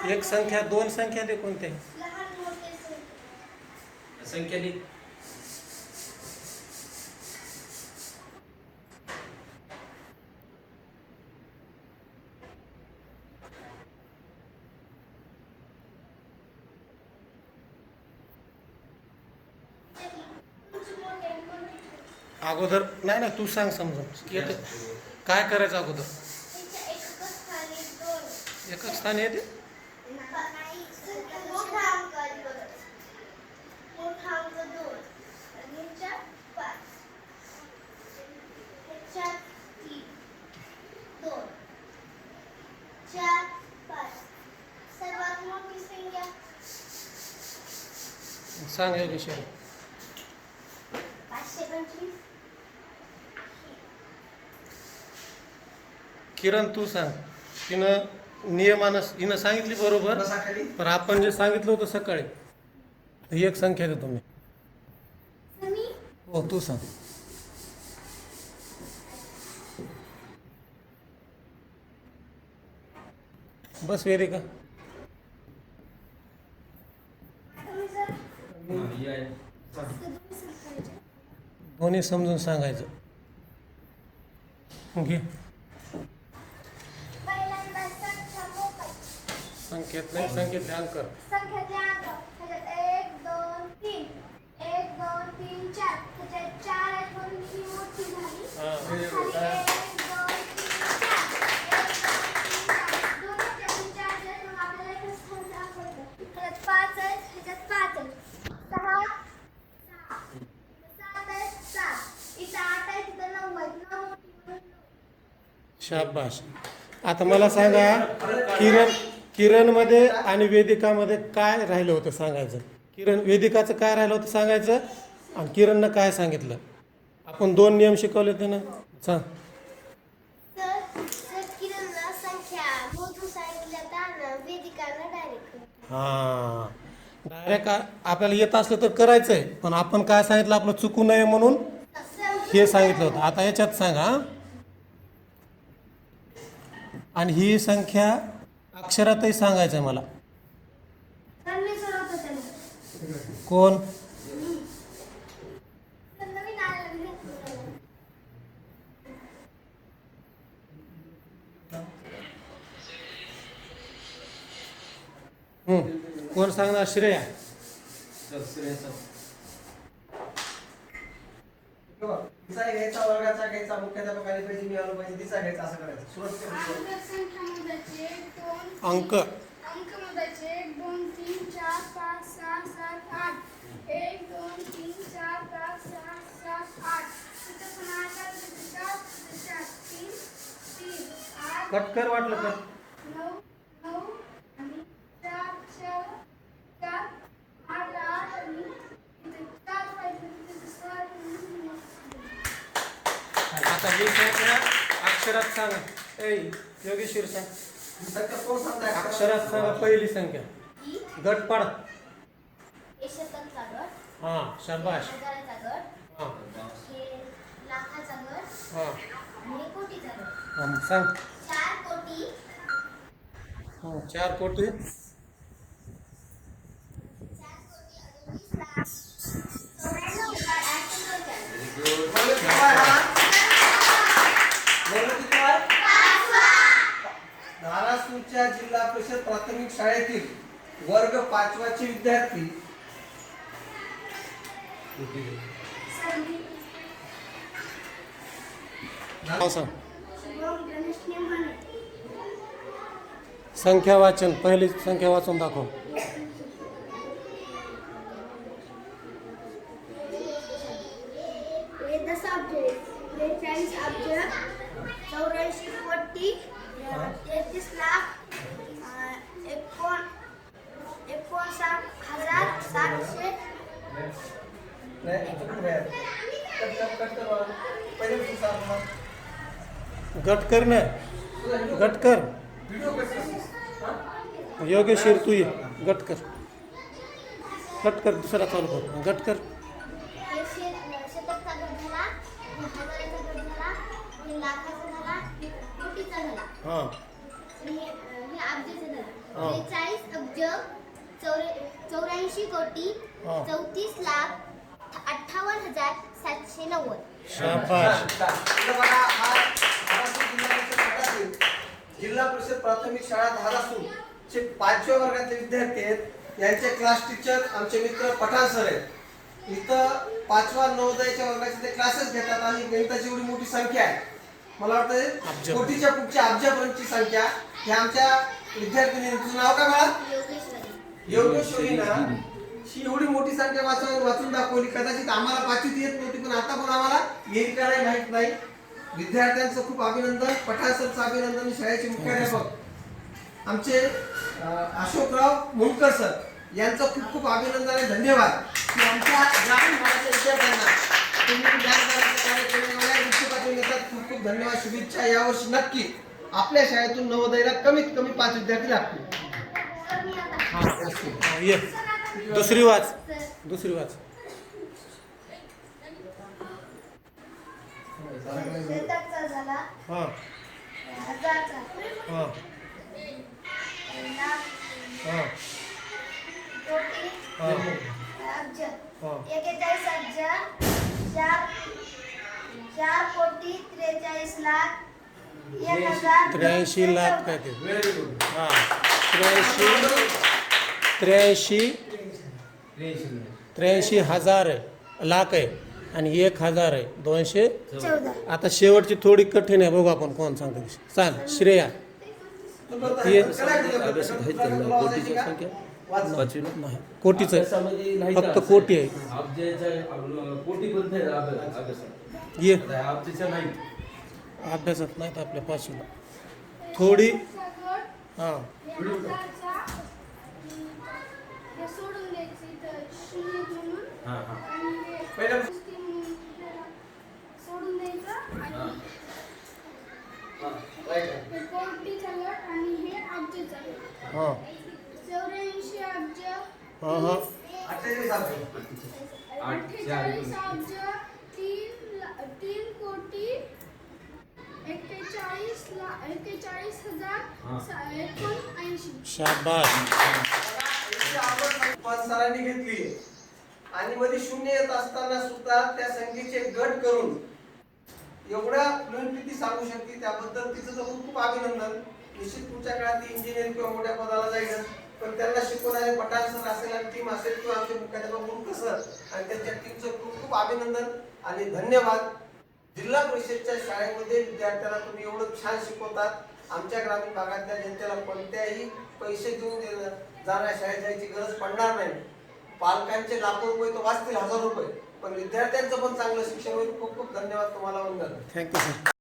एक संख्या दोन संख्या दे कोणते संख्या लिह. अगोदर नाही ना तू सांग समजून येते काय करायचं अगोदर एकच स्थान येते सांग योगेश्वर किरण तू सांग तिनं नियमानं हिनं सांगितली बरोबर पण आपण जे सांगितलं होतं सकाळी एक संख्या देतो मी हो तू सांग बस वेदिका दोन्ही समजून सांगायचं घे संख्येतले संख्येतले अंक संख्येतले अंक ह्याच्यात 1 2 3 1 2 3 4 ह्याच्यात 4 आहेत म्हणून ही मोठी झाली खाली 1 2 3 4 दोन ह्याच्यातून 4 आहेत मग आपल्याला एक स्थान दाखवायचं ह्याच्यात 5 आहेत ह्याच्यात 5 आहेत 6 7 आहेत 7 इथं 8 आहे तिथं 9 आहेत 9 मोठी म्हणून 9 शाबाश आता मला सांगा किरणमध्ये आणि वेदिकामध्ये काय राहिलं होतं सांगायचं वेदिकाचं काय राहिलं होतं सांगायचं आणि किरणनं काय सांगितलं आपण दोन नियम शिकवले होते ना सांग किरणला संख्या मोजून सांगितल्या वेदिकाला डायरेक्ट हां डायरेक्ट आपल्याला येत असलं तर करायचं आहे पण आपण काय सांगितलं आपलं चुकू नये म्हणून हे सांगितलं होतं आता याच्यात सांगा आणि ही संख्या अक्षरातही सांगायचं आहे मला कोण कोण सांगणार श्रेया तिचा घ्यायचा वर्गाचा घ्यायचा मुख्याध्यापकाने पाहिजे मी आलो पाहिजे तिचा घ्यायचा असं करायचं अंक अंक मोजायचे 1 2 3 4 5 6 7 8 1 2 3 4 5 6 7 8 तिथं पुन्हा 8 4 3 3 8 कट कर वाटलं तर 9 9 आणि 4 4 4 8 8 आणि इथे 4 पाहिजे तिथे 6 आता ही संख्या अक्षरात सांगा ए योगेश्वर सांग संख्या कोण सांगताय अक्षरात सांगा पहिली संख्या गट पाड शेताचा गट हां शाबाश हजाराचा गट हां हे लाखाचा गट हां आणि कोटीचा गट सांग 4 कोटी 4 कोटी 4 धाराशिवच्या जिल्हा परिषद प्राथमिक शाळेतील वर्ग 5चे विद्यार्थी नाव सांग शुभम गणेश नेमाने संख्या वाचन पहिली संख्या वाचून दाखव हे 10 अब्ज 43 अब्ज 84 कोटी 33 लाख 59,700 गट कर ना गट कर योगेश्वर तू ये गट कर दुसरा चालू कर गट कर हे शतकचा गट झाला हजाराचा गट झाला लाखाचा झाला कोटीचा झाला हां हे अब्जाचा झाला हा. 43 अब्ज 84 कोटी हा. 34 लाख 58,790. शाबाश. इथं बघा, हा धाराशिव जिल्हा परिषद गटातील जिल्हा परिषद प्राथमिक शाळा धाराशिव चे 5व्या वर्गातले विद्यार्थी आहेत. यांचे क्लास टीचर आमचे मित्र पठाण सर आहेत. इथं 5वा नवोदयाच्या वर्गाचे ते क्लासेस घेतात आणि गणिताची एवढी मोठी संख्या आहे. मला अब्ज. वाटतं कोटीच्या पुढच्या अब्जापर्यंतची संख्या ही आमच्या विद्यार्थिनी. तुझं नाव काय मला? योगेश्वरी. योगेश्वरीनं ही एवढी मोठी संख्या वाचून दाखवली. कदाचित आम्हाला पाचवीत येत नव्हती, पण आता पण आम्हाला येईल का नाही माहित नाही. विद्यार्थ्यांचं खूप अभिनंदन. पठाण सरचं अभिनंदन. शाळेचे मुख्याध्यापक आमचे अशोकराव मुंडकर सर यांचं खूप खूप अभिनंदन आणि धन्यवाद की आमच्या ग्रामीण भागाच्या विद्यार्थ्यांना तुम्ही ज्ञान करण्याचं कार्य केलं. एवढ्या उच्च येतात. खूप खूप धन्यवाद. शुभेच्छा. यावर्षी नक्की आपल्या शाळेतून नवोदयला कमीत कमी 5 विद्यार्थी लागतील. हा, ये दुसरी वाच. दुसरी वाच. शतकचा झाला हा. हजारचा हा. लाख हा. कोटी हा. अब्ज हा. 41 अब्ज 4 कोटी 43 लाख 83 लाख काय ते. Very good. हा. 83 हजार आहे. लाख आहे आणि 1,000 आहे. 214. आता शेवटची थोडी कठीण आहे, बघू आपण कोण सांगतो. चाल श्रेया. ये कोटीच्या संख्या वाचून नाही कोटीचं आहे. अभ्यासामध्ये नाही फक्त का? कोटी आहे. अब्जाच्या कोटीपर्यंत आहे अभ्यासात. ये अब्जाच्या नाही. अभ्यासात नाहीत आपल्या पाचवीला. थोडी हा. हे सोडून द्यायचं इथं शून्य म्हणून हां हां. आणि हे पहिलं सोडून द्यायचं आणि राईट. हे कोटीचं गट आणि हे अब्जचं गट. हा. 84 अब्ज हा. हा. 48 अब्ज. 48 अब्ज 3 कोटी 41,79,80. शाबाश. सरांनी घेतली आणि मध्ये शून्य येत असताना सुद्धा त्या संख्येचे गट करून एवढ्या फ्लुएंटली सांगू शकते. त्याबद्दल तिचं तर खूप अभिनंदन. निश्चित पुढच्या काळात ती इंजिनिअरिंग किंवा मोठ्या पदाला जाईल, पण त्यांना शिकवणारे पठाण सर असेल आणि टीम असेल किंवा आमचे मुख्याध्यापक मुंडकर सर आणि त्यांच्या टीमचं खूप खूप अभिनंदन आणि धन्यवाद. जिल्हा परिषदच्या शाळेमध्ये विद्यार्थ्याला तुम्ही एवढं छान शिकवतात. आमच्या ग्रामीण भागातल्या जनतेला कोणत्याही पैसे देऊन जाणाऱ्या शाळेत जायची गरज पडणार नाही. पालकांचे लाखो रुपये तर वाचतील, 1,000 रुपये, पण विद्यार्थ्यांचं पण चांगलं शिक्षण होईल. खूप खूप धन्यवाद. तुम्हाला वंदन. Thank you sir.